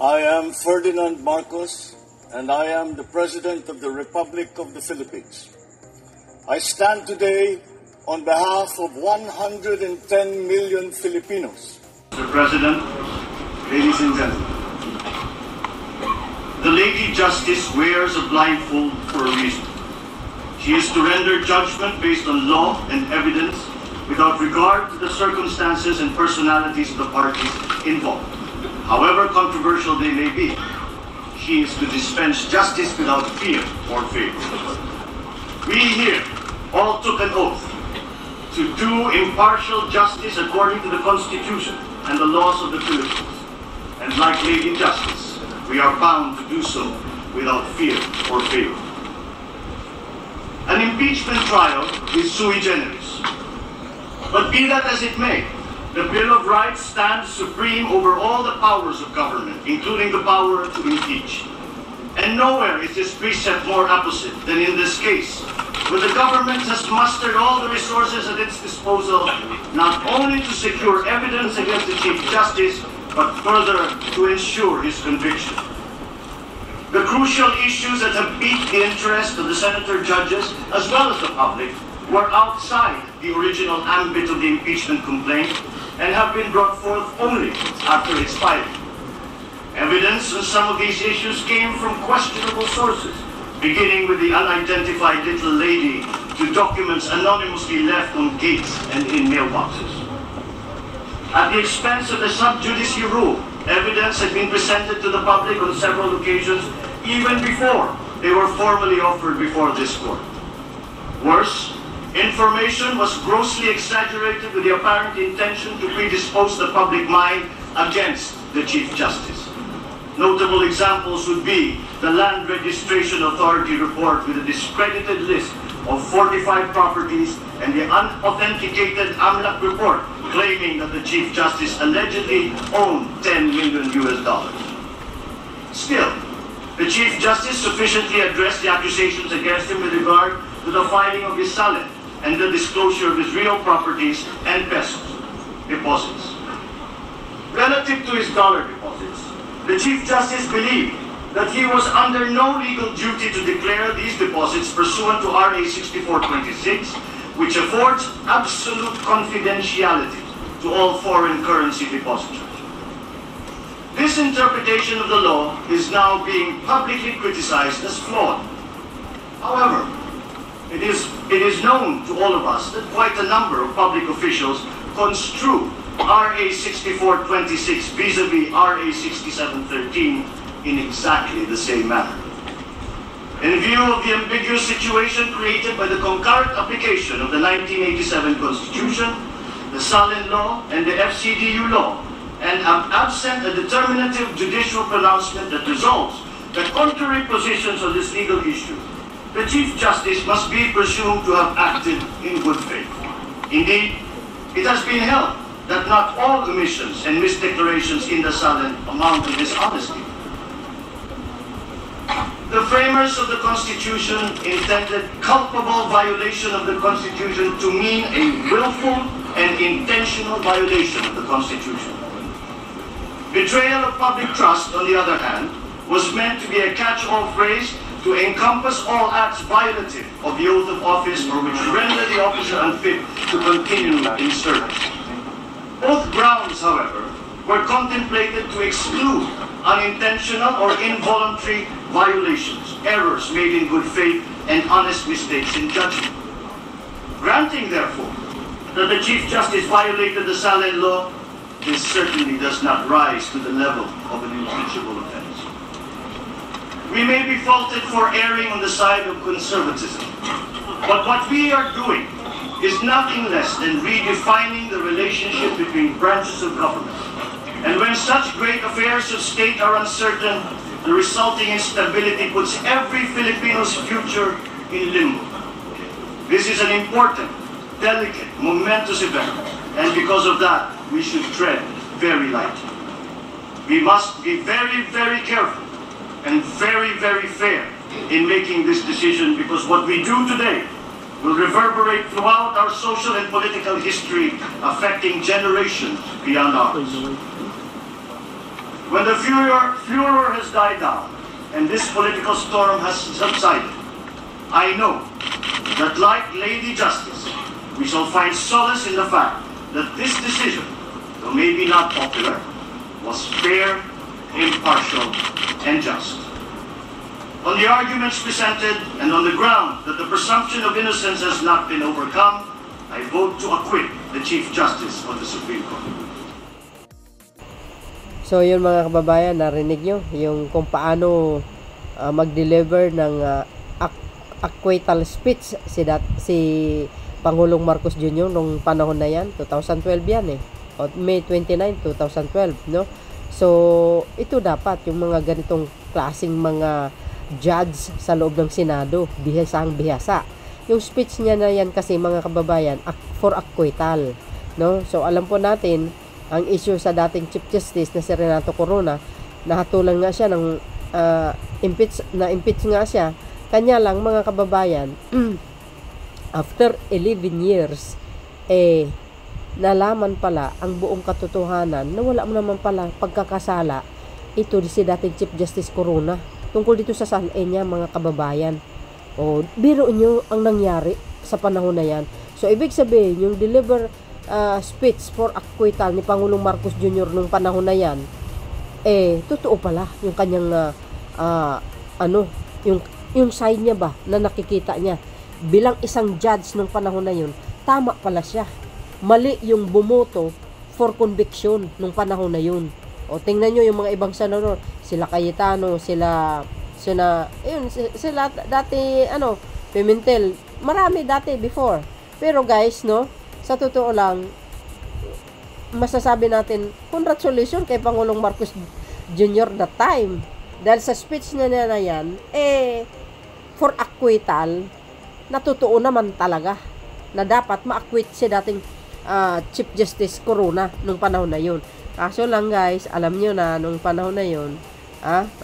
I am Ferdinand Marcos, and I am the President of the Republic of the Philippines. I stand today on behalf of 110 million Filipinos. Mr. President, ladies and gentlemen, the Lady Justice wears a blindfold for a reason. She is to render judgment based on law and evidence without regard to the circumstances and personalities of the parties involved. However controversial they may be, she is to dispense justice without fear or favor. We here all took an oath to do impartial justice according to the Constitution and the laws of the Philippines. And like Lady Justice, we are bound to do so without fear or favor. An impeachment trial is sui generis. But be that as it may, the Bill of Rights stands supreme over all the powers of government, including the power to impeach. And nowhere is this precept more apposite than in this case, where the government has mustered all the resources at its disposal, not only to secure evidence against the Chief Justice, but further to ensure his conviction. The crucial issues that have piqued the interest of the senator judges, as well as the public, were outside the original ambit of the impeachment complaint and have been brought forth only after its filing. Evidence on some of these issues came from questionable sources, beginning with the unidentified little lady to documents anonymously left on gates and in mailboxes. At the expense of the sub judice rule, evidence had been presented to the public on several occasions, even before they were formally offered before this court. Worse, information was grossly exaggerated with the apparent intention to predispose the public mind against the Chief Justice. Notable examples would be the Land Registration Authority report with a discredited list of 45 properties and the unauthenticated AMLAC report claiming that the Chief Justice allegedly owned $10 million. Still, the Chief Justice sufficiently addressed the accusations against him with regard to the filing of his salad and the disclosure of his real properties and pesos deposits. Relative to his dollar deposits, the Chief Justice believed that he was under no legal duty to declare these deposits pursuant to RA 6426, which affords absolute confidentiality to all foreign currency depositors. This interpretation of the law is now being publicly criticized as flawed. However, it is known to all of us that quite a number of public officials construe RA 6426 vis-a-vis RA 6713 in exactly the same manner. In view of the ambiguous situation created by the concurrent application of the 1987 Constitution, the Salin Law, and the FCDU law, and absent a determinative judicial pronouncement that resolves the contrary positions on this legal issue, the Chief Justice must be presumed to have acted in good faith. Indeed, it has been held that not all omissions and misdeclarations in the Salin amount to dishonesty. The framers of the Constitution intended culpable violation of the Constitution to mean a willful and intentional violation of the Constitution. Betrayal of public trust, on the other hand, was meant to be a catch-all phrase to encompass all acts violative of the oath of office or which render the officer unfit to continue in service. Both grounds, however, were contemplated to exclude unintentional or involuntary violations, errors made in good faith, and honest mistakes in judgment. Granting, therefore, that the Chief Justice violated the Salin Law, this certainly does not rise to the level of an impeachable offense. We may be faulted for erring on the side of conservatism, but what we are doing is nothing less than redefining the relationship between branches of government. And when such great affairs of state are uncertain, the resulting instability puts every Filipino's future in limbo. This is an important, delicate, momentous event, and because of that, we should tread very lightly. We must be very, very careful and very, very fair in making this decision, because what we do today will reverberate throughout our social and political history, affecting generations beyond ours. When the furor has died down and this political storm has subsided, I know that like Lady Justice, we shall find solace in the fact that this decision, though maybe not popular, was fair, impartial, and just. On the arguments presented and on the ground that the presumption of innocence has not been overcome, I vote to acquit the Chief Justice of the Supreme Court. So yun mga kababayan, narinig nyo yung kung paano mag-deliver ng acquittal speech si Pangulong Marcos Jr. nung panahon na yan, 2012 yan o May 29, 2012, no? So ito dapat yung mga ganitong klaseng mga judge sa loob ng Senado, bihasang bihasa. Yung speech niya na yan kasi mga kababayan, for acquittal, no? So alam po natin ang issue sa dating Chief Justice na si Renato Corona, nahatulan nga siya ng impeach nga siya. Kanya lang mga kababayan, after 11 years nalaman pala ang buong katotohanan na wala naman pala pagkakasala ito si dating Chief Justice Corona tungkol dito sa salin niya mga kababayan. O, biro nyo ang nangyari sa panahon na yan. So, ibig sabihin, yung deliver speech for acquittal ni Pangulong Marcos Jr. nung panahon na yan, totoo pala yung kanyang, yung side niya ba na nakikita niya. Bilang isang judge nung panahon na yun, tama pala siya. Mali yung bumoto for conviction nung panahon na yun. O tingnan nyo yung mga ibang senador, sila Cayetano, sila dati Pimentel, marami dati before. Pero guys, no, sa totoo lang, masasabi natin congratulations kay Pangulong Marcos Jr. that time. Dahil sa speech niya na yan, for acquittal, natotoo naman talaga na dapat ma-acquit si dating Chief Justice Corona nung panahon na yun. Kaso lang guys, alam nyo na nung panahon na yun,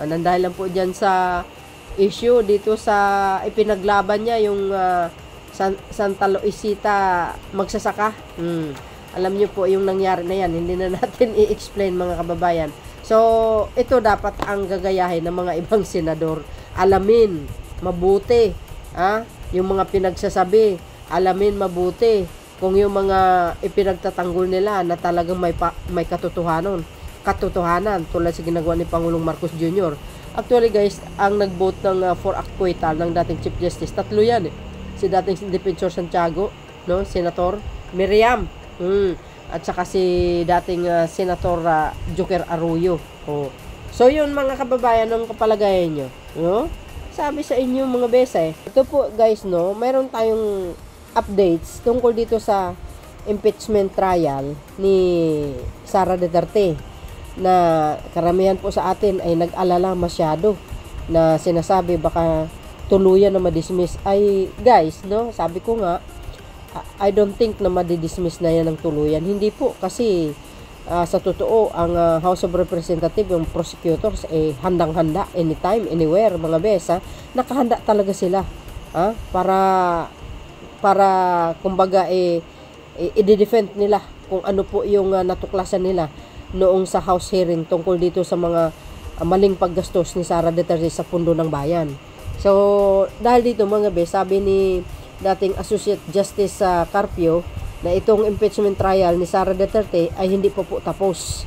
nandahil lang po dyan sa issue dito sa ipinaglaban niya yung Santa Luisita magsasaka. Alam nyo po yung nangyari na yan, hindi na natin i-explain mga kababayan. So, ito dapat ang gagayahin ng mga ibang senador. Alamin mabuti, yung mga pinagsasabi, alamin mabuti kung yung mga ipinagtatanggol nila na talagang may katotohanan tulad sa ginagawa ni Pangulong Marcos Jr. Actually guys, ang nag-vote ng for acquittal ng dating Chief Justice, tatlo yan si dating Defensor Santiago, no, Senator Miriam, at saka si dating Senator Joker Arroyo. So yun mga kababayan, ang kapalagayan nyo, no? Sabi sa inyo mga besa ito po guys, no, mayroon tayong updates tungkol dito sa impeachment trial ni Sara Duterte na karamihan po sa atin ay nag-alala masyado na sinasabi baka tuluyan na ma-dismiss. Ay guys, no, sabi ko nga, I don't think na ma-dismiss na yan ng tuluyan. Hindi po, kasi sa totoo ang House of Representatives, yung prosecutors handang-handa anytime, anywhere mga besa, nakahanda talaga sila para kumbaga i-defend nila kung ano po yung natuklasan nila noong sa House hearing tungkol dito sa mga maling paggastos ni Sara Duterte sa pundo ng bayan. So dahil dito mga be, sabi ni dating Associate Justice Carpio na itong impeachment trial ni Sara Duterte ay hindi pa po tapos.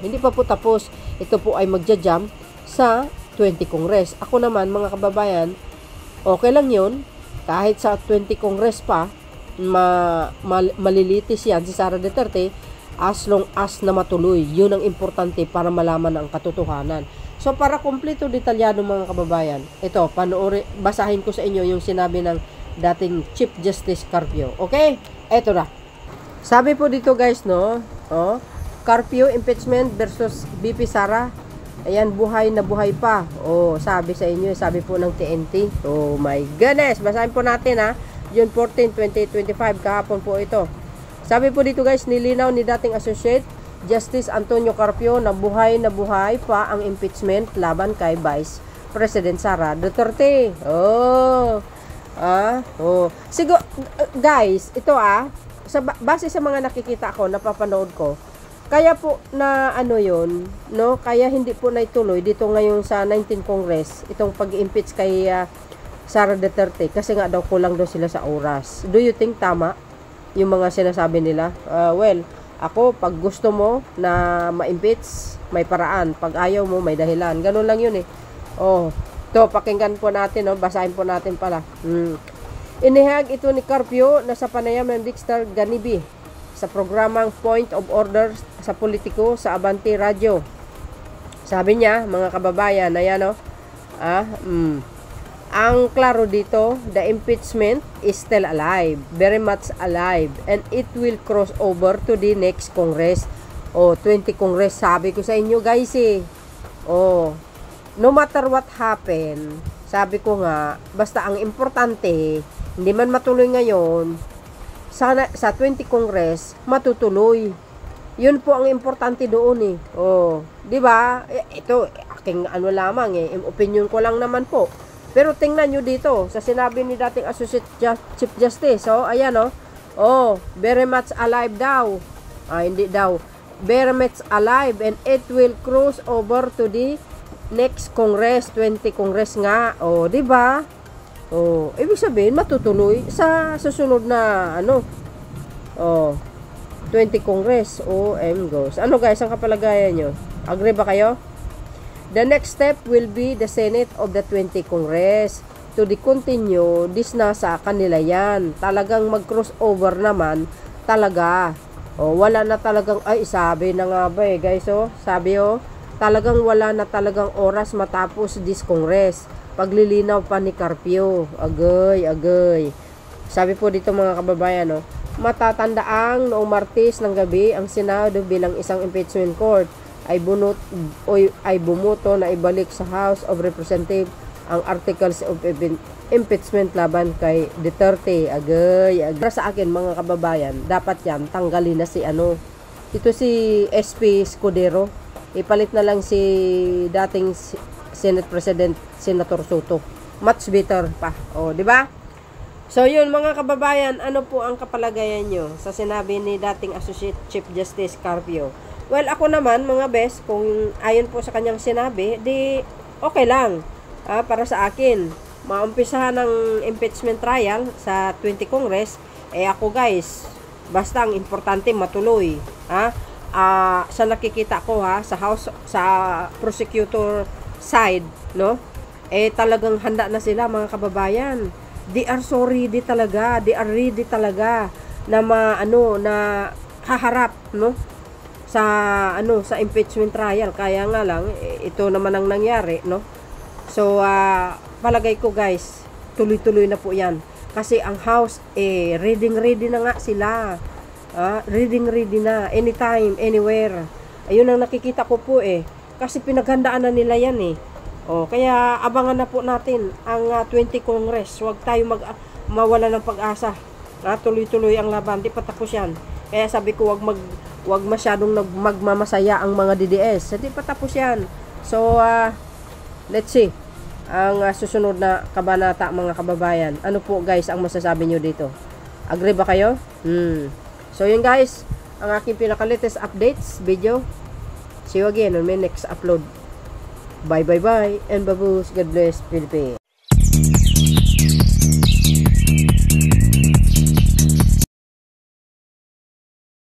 Hindi pa po tapos. Ito po ay magja-jump sa 20 Congress. Ako naman mga kababayan, okay lang yun. Kahit sa 20 Congress pa, malilitis yan si Sara Duterte as long as na matuloy. Yun ang importante para malaman ang katotohanan. So para kumpleto detalyado mga kababayan, ito, basahin ko sa inyo yung sinabi ng dating Chief Justice Carpio. Okay? Ito na. Sabi po dito guys, no? Carpio impeachment versus BP Sara. Ayan, buhay na buhay pa. Sabi sa inyo, sabi po ng TNT. Oh my goodness. Basahin po natin June 14, 2025, kahapon po ito. Sabi po dito guys, nilinaw ni dating Associate Justice Antonio Carpio na buhay pa ang impeachment laban kay Vice President Sara Duterte. Siguro guys, ito base sa mga nakikita ko, napapanood ko, Kaya po na ano yon, no? Kaya hindi po naituloy dito ngayon sa 19th Congress itong pag-impeach kay Sara Duterte kasi nga daw kulang daw sila sa oras. Do you think tama yung mga sinasabi nila? Well, ako pag gusto mo na ma-impeach, may paraan. Pag ayaw mo, may dahilan. Ganun lang yun eh. Oh, to pakinggan po natin, no? Basahin po natin pala. Inihag ito ni Carpio na sa panayam ng Dexter Ganibi sa programang Point of Order sa Politiko sa Abante Radio. Sabi niya, mga kababayan, ayan o, ang klaro dito, the impeachment is still alive, very much alive, and it will cross over to the next Congress. 20 Congress, sabi ko sa inyo guys eh. No matter what happen, sabi ko nga, basta ang importante, hindi man matuloy ngayon, sana sa 20 Congress matutuloy. Yun po ang importante doon eh. Di ba? Ito aking ano lamang eh, opinion ko lang naman po. Pero tingnan niyo dito sa sinabi ni dating Associate Chief Justice. Ayan very much alive daw. Hindi daw. Very much alive and it will cross over to the next Congress, 20 Congress nga. Di ba? Ibig sabihin matutuloy sa susunod na 20 Congress. Goes. Ano guys, ang kapalagayan nyo? Agree ba kayo? The next step will be the Senate of the 20 Congress to continue. This na sa kanila yan. Talagang mag-crossover naman talaga. Wala na talagang, sabi na nga ba eh guys, sabi talagang wala na talagang oras matapos this Congress. Paglilinaw pa ni Carpio. Agay. Sabi po dito mga kababayan, matatandaang noong Martes ng gabi ang Senado bilang isang impeachment court ay bumuto na ibalik sa House of Representatives ang articles of impeachment laban kay Duterte. Agay. Para sa akin mga kababayan, dapat yan tanggalin na si ito si SP Escudero. Ipalit na lang si dating Senate President Senator Soto. Much better pa. Di ba? So yun mga kababayan, ano po ang kapalagayan nyo sa sinabi ni dating Associate Chief Justice Carpio? Well, ako naman mga best, kung ayon po sa kanyang sinabi, di okay lang. Para sa akin, maumpisahan ng impeachment trial sa 20 Congress, ako guys, basta ang importante matuloy. Sa nakikita ko sa House, sa prosecutor side, talagang handa na sila mga kababayan. They are so ready talaga. They are ready talaga na na haharap sa impeachment trial. Kaya nga lang ito naman ang nangyari, So palagay ko guys, tuloy-tuloy na po 'yan. Kasi ang House ready na nga sila. Ready na anytime, anywhere. Ayun ang nakikita ko po kasi pinaghandaan na nila 'yan kaya abangan na po natin ang 20 Congress. Huwag tayo mawala ng pag-asa. Tuloy-tuloy ang laban, di patapos yan. Kaya sabi ko wag masyadong magmamasaya ang mga DDS. Di patapos yan. So let's see ang susunod na kabanata mga kababayan. Ano po guys ang masasabi nyo dito? Agree ba kayo? So yun guys, ang aking pinaka-latest updates video. See you again on my next upload. Bye and baboos. God bless Philippines.